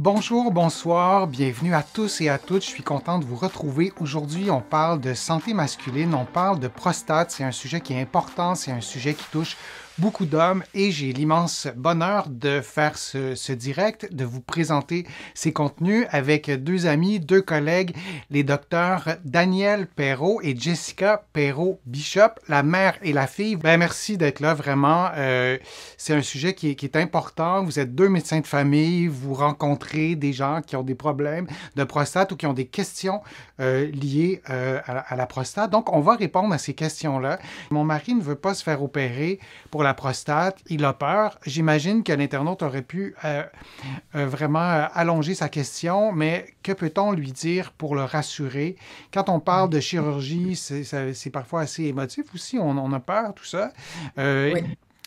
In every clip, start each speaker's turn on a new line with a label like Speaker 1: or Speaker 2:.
Speaker 1: Bonjour, bonsoir, bienvenue à tous et à toutes. Je suis content de vous retrouver. Aujourd'hui, on parle de santé masculine, on parle de prostate. C'est un sujet qui est important, c'est un sujet qui touche beaucoup d'hommes et j'ai l'immense bonheur de faire ce direct, de vous présenter ces contenus avec deux amis, deux collègues, les docteurs Daniel Perrault et Jessica Perrault-Bishop, la mère et la fille. Merci d'être là, vraiment. C'est un sujet qui est important. Vous êtes deux médecins de famille, vous rencontrez des gens qui ont des problèmes de prostate ou qui ont des questions liées à la prostate. Donc, on va répondre à ces questions-là. Mon mari ne veut pas se faire opérer pour la prostate, il a peur. J'imagine que l'internaute aurait pu vraiment allonger sa question, mais que peut-on lui dire pour le rassurer? Quand on parle de chirurgie, c'est parfois assez émotif aussi, on a peur, tout ça.
Speaker 2: Oui,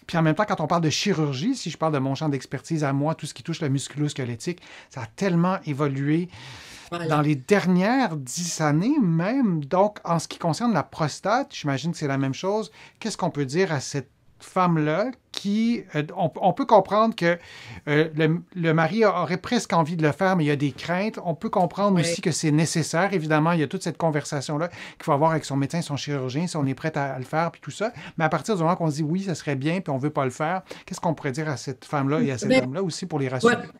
Speaker 1: Puis en même temps, quand on parle de chirurgie, si je parle de mon champ d'expertise à moi, tout ce qui touche le musculo-squelettique, ça a tellement évolué dans
Speaker 2: voilà.
Speaker 1: les dernières 10 années même. Donc, en ce qui concerne la prostate, j'imagine que c'est la même chose. Qu'est-ce qu'on peut dire à cette femme-là qui, on peut comprendre que le mari aurait presque envie de le faire, mais il y a des craintes. On peut comprendre
Speaker 2: Oui.
Speaker 1: aussi que c'est nécessaire. Évidemment, il y a toute cette conversation-là qu'il faut avoir avec son médecin, son chirurgien, si on est prêt à le faire, puis tout ça. Mais à partir du moment qu'on se dit oui, ça serait bien, puis on ne veut pas le faire, qu'est-ce qu'on pourrait dire à cette femme-là et à cet
Speaker 2: Mais
Speaker 1: homme-là aussi pour les
Speaker 2: voilà,
Speaker 1: rassurer?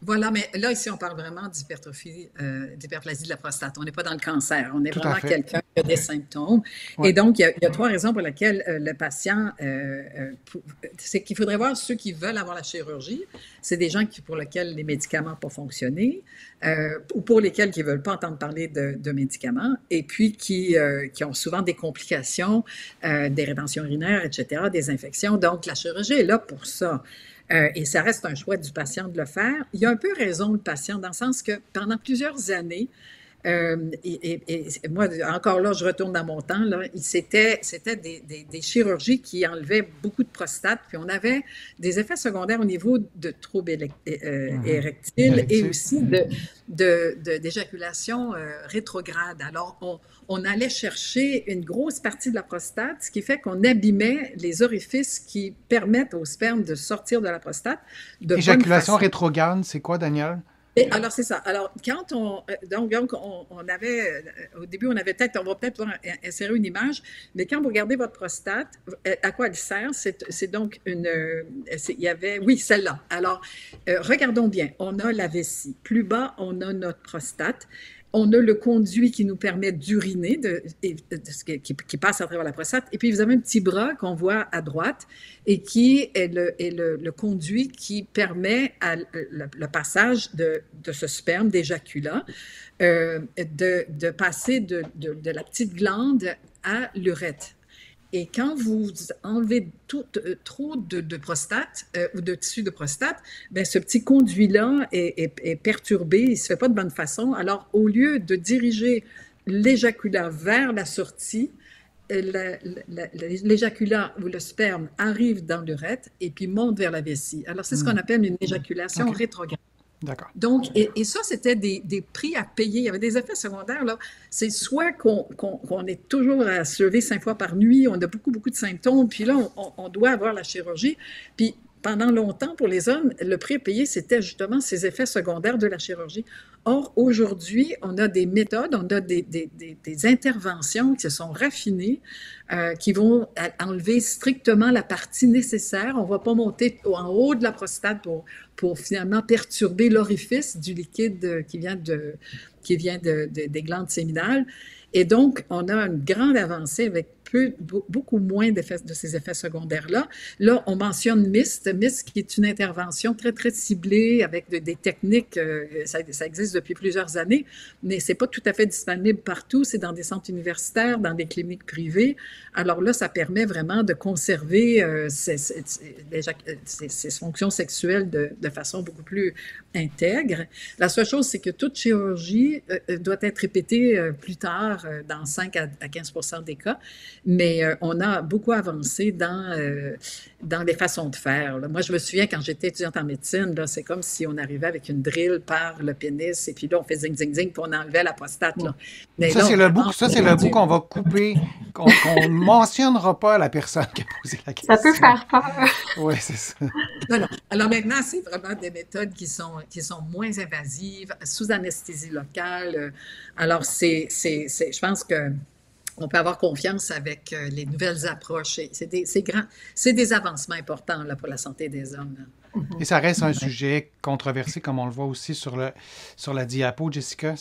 Speaker 2: voilà, mais là, ici, on parle vraiment d'hypertrophie, d'hyperplasie de la prostate. On n'est pas dans le cancer. On est
Speaker 1: Tout à
Speaker 2: vraiment
Speaker 1: fait.
Speaker 2: quelqu'un qui a des symptômes.
Speaker 1: Ouais.
Speaker 2: Et donc, il y a trois raisons pour lesquelles le patient, c'est qu'il faudrait voir ceux qui veulent avoir la chirurgie. C'est des gens pour lesquels les médicaments n'ont pas fonctionné ou pour lesquels qui ne veulent pas entendre parler de médicaments et puis qui ont souvent des complications, des rétentions urinaires, etc., des infections. Donc, la chirurgie est là pour ça. Et ça reste un choix du patient de le faire. Il y a un peu raison le patient dans le sens que pendant plusieurs années, et moi, encore là, je retourne dans mon temps, là, c'était des chirurgies qui enlevaient beaucoup de prostate, puis on avait des effets secondaires au niveau de troubles
Speaker 1: Mhm.
Speaker 2: érectiles et
Speaker 1: Érectile.
Speaker 2: aussi d'éjaculation rétrograde. Alors, on allait chercher une grosse partie de la prostate, ce qui fait qu'on abîmait les orifices qui permettent au sperme de sortir de la prostate de bonne
Speaker 1: Éjaculation
Speaker 2: façon.
Speaker 1: rétrograde, c'est quoi, Daniel?
Speaker 2: Alors, c'est ça. Alors, quand on avait, au début, on avait peut-être, on va peut-être pouvoir insérer une image, mais quand vous regardez votre prostate, à quoi elle sert? C'est donc il y avait, oui, celle-là. Alors, regardons bien. On a la vessie. Plus bas, on a notre prostate. On a le conduit qui nous permet d'uriner, qui passe à travers la prostate. Et puis, vous avez un petit bras qu'on voit à droite et qui est le conduit qui permet le passage de ce sperme, d'éjaculat, de passer de la petite glande à l'urètre. Et quand vous enlevez trop de prostate ou de tissu de prostate, ben, ce petit conduit-là est perturbé, il ne se fait pas de bonne façon. Alors, au lieu de diriger l'éjaculat vers la sortie, l'éjaculat ou le sperme arrive dans l'urètre et puis monte vers la vessie. Alors, c'est ce qu'on
Speaker 1: Hmm.
Speaker 2: appelle une éjaculation
Speaker 1: OK.
Speaker 2: rétrograde.
Speaker 1: D'accord.
Speaker 2: Donc, et ça, c'était des prix à payer. Il y avait des effets secondaires, là. C'est soit qu'on est toujours à se lever 5 fois par nuit, on a beaucoup, beaucoup de symptômes, puis là, on doit avoir la chirurgie. Puis, pendant longtemps, pour les hommes, le prix à payer, c'était justement ces effets secondaires de la chirurgie. Or, aujourd'hui, on a des méthodes, on a des interventions qui se sont raffinées, qui vont enlever strictement la partie nécessaire. On ne va pas monter en haut de la prostate pour finalement perturber l'orifice du liquide des glandes séminales. Et donc, on a une grande avancée avec beaucoup moins de ces effets secondaires-là. Là, on mentionne MIST. MIST, qui est une intervention très, très ciblée avec des techniques, ça existe depuis plusieurs années, mais c'est pas tout à fait disponible partout. C'est dans des centres universitaires, dans des cliniques privées. Alors là, ça permet vraiment de conserver ces fonctions sexuelles de façon beaucoup plus intègre. La seule chose, c'est que toute chirurgie doit être répétée plus tard, dans 5 à 15 des cas. mais on a beaucoup avancé dans les façons de faire, là. Moi, je me souviens quand j'étais étudiante en médecine, là, c'est comme si on arrivait avec une drille par le pénis et puis là, on fait zing, zing, zing, puis on enlevait la prostate, là. Mais
Speaker 1: Ça,
Speaker 2: là,
Speaker 1: c'est
Speaker 2: on
Speaker 1: le bout,
Speaker 2: avance
Speaker 1: ça, c'est le bout
Speaker 2: aujourd'hui.
Speaker 1: qu'on va couper, qu'on mentionnera pas à la personne qui a posé la
Speaker 3: Ça peut
Speaker 1: question.
Speaker 3: faire peur.
Speaker 1: Oui, c'est ça.
Speaker 2: Non, non. Alors maintenant, c'est vraiment des méthodes qui sont moins invasives, sous anesthésie locale. Alors, je pense que on peut avoir confiance avec les nouvelles approches. C'est des avancements importants là, pour la santé des hommes, là.
Speaker 1: Et ça reste un
Speaker 2: Ouais.
Speaker 1: sujet controversé, comme on le voit aussi sur la diapo, Jessica.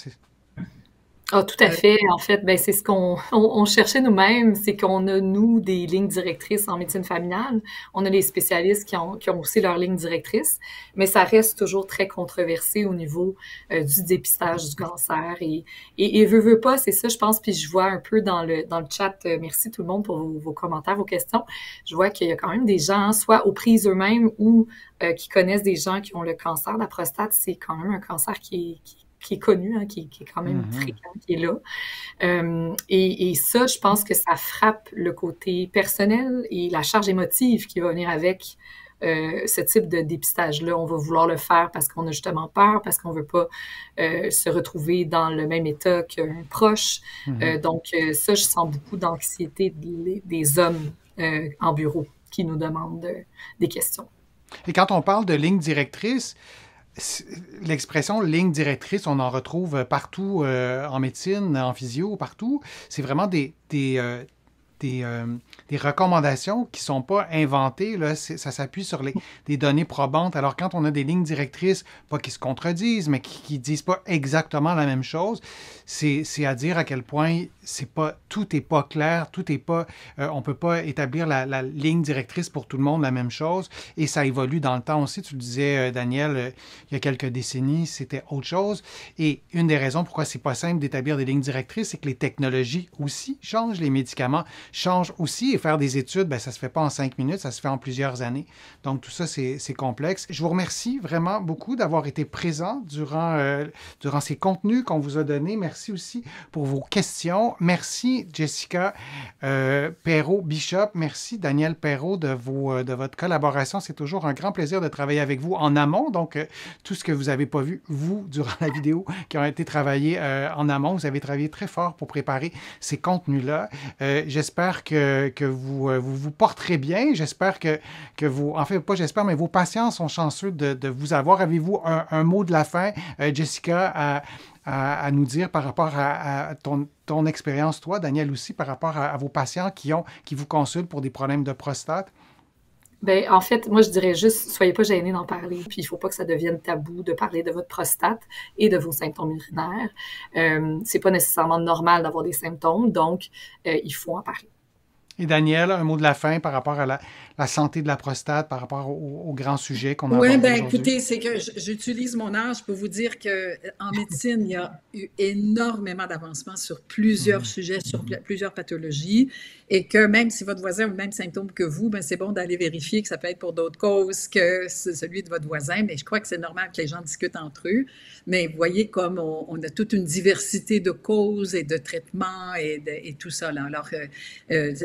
Speaker 3: Ah, tout à
Speaker 2: Euh,
Speaker 3: fait. En fait, ben, c'est ce qu'on cherchait nous-mêmes, c'est qu'on a, nous, des lignes directrices en médecine familiale. On a les spécialistes qui ont aussi leurs lignes directrices, mais ça reste toujours très controversé au niveau du dépistage du cancer. Et veut pas, c'est ça, je pense, puis je vois un peu dans le chat, merci tout le monde pour vos commentaires, vos questions. Je vois qu'il y a quand même des gens, soit aux prises eux-mêmes ou qui connaissent des gens qui ont le cancer de la prostate. C'est quand même un cancer qui est connu, hein, qui est quand même fréquent, qui est là. Et ça, je pense que ça frappe le côté personnel et la charge émotive qui va venir avec ce type de dépistage-là. On va vouloir le faire parce qu'on a justement peur, parce qu'on veut pas se retrouver dans le même état qu'un proche. Donc, ça, je sens beaucoup d'anxiété des hommes en bureau qui nous demandent des questions.
Speaker 1: Et quand on parle de ligne directrice, l'expression ligne directrice, on en retrouve partout en médecine, en physio, partout. C'est vraiment des recommandations qui ne sont pas inventées. Là. Ça s'appuie sur des données probantes. Alors, quand on a des lignes directrices, pas qui se contredisent, mais qui ne disent pas exactement la même chose, c'est à dire à quel point tout n'est pas clair, tout est pas, on ne peut pas établir la ligne directrice pour tout le monde la même chose. Et ça évolue dans le temps aussi. Tu le disais, Daniel, il y a quelques décennies, c'était autre chose. Et une des raisons pourquoi c'est pas simple d'établir des lignes directrices, c'est que les technologies aussi changent, les médicaments changent aussi. Et faire des études, ben, ça ne se fait pas en 5 minutes, ça se fait en plusieurs années. Donc, tout ça, c'est complexe. Je vous remercie vraiment beaucoup d'avoir été présent durant ces contenus qu'on vous a donnés. Merci aussi pour vos questions. Merci, Jessica Perrault-Bishop. Merci, Daniel Perrault, de votre collaboration. C'est toujours un grand plaisir de travailler avec vous en amont. Donc, tout ce que vous n'avez pas vu, vous, durant la vidéo, qui ont été travaillés en amont, vous avez travaillé très fort pour préparer ces contenus-là. J'espère que vous porterez bien. J'espère que vous... En fait, pas j'espère, mais vos patients sont chanceux de vous avoir. Avez-vous un mot de la fin, Jessica, à nous dire par rapport à ton expérience, toi, Daniel, aussi, par rapport à vos patients qui vous consultent pour des problèmes de prostate?
Speaker 3: Ben, en fait, moi, je dirais juste, soyez pas gênés d'en parler. Puis, il faut pas que ça devienne tabou de parler de votre prostate et de vos symptômes urinaires. C'est pas nécessairement normal d'avoir des symptômes, donc il faut en parler.
Speaker 1: Et Daniel, un mot de la fin par rapport à la santé de la prostate, par rapport au grand sujet qu'on a
Speaker 2: Oui,
Speaker 1: abordé
Speaker 2: ben
Speaker 1: aujourd'hui?
Speaker 2: écoutez, c'est que j'utilise mon âge pour vous dire qu'en médecine, il y a eu énormément d'avancements sur plusieurs sujets, sur plusieurs pathologies, et que même si votre voisin a le même symptôme que vous, ben c'est bon d'aller vérifier que ça peut être pour d'autres causes que celui de votre voisin, mais je crois que c'est normal que les gens discutent entre eux. Mais vous voyez comme on a toute une diversité de causes et de traitements et tout ça, là. Alors,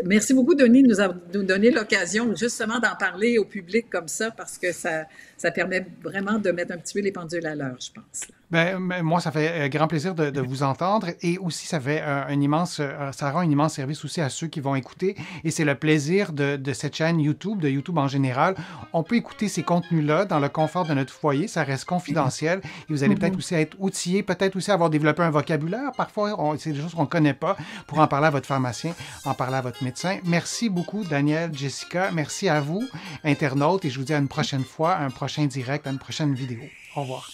Speaker 2: merci beaucoup, Denis, de nous donner l'occasion justement d'en parler au public comme ça, parce que ça permet vraiment de mettre un petit peu les pendules à l'heure, je pense, là.
Speaker 1: Ben, moi, ça fait grand plaisir de vous entendre et aussi ça fait ça rend un immense service aussi à ceux qui vont écouter et c'est le plaisir de cette chaîne YouTube, de YouTube en général. On peut écouter ces contenus-là dans le confort de notre foyer, ça reste confidentiel et vous allez peut-être aussi être outillé, peut-être aussi avoir développé un vocabulaire. Parfois, c'est des choses qu'on ne connaît pas pour en parler à votre pharmacien, en parler à votre médecin. Merci beaucoup, Daniel, Jessica. Merci à vous, internautes, et je vous dis à une prochaine fois, à un prochain direct, à une prochaine vidéo. Au revoir.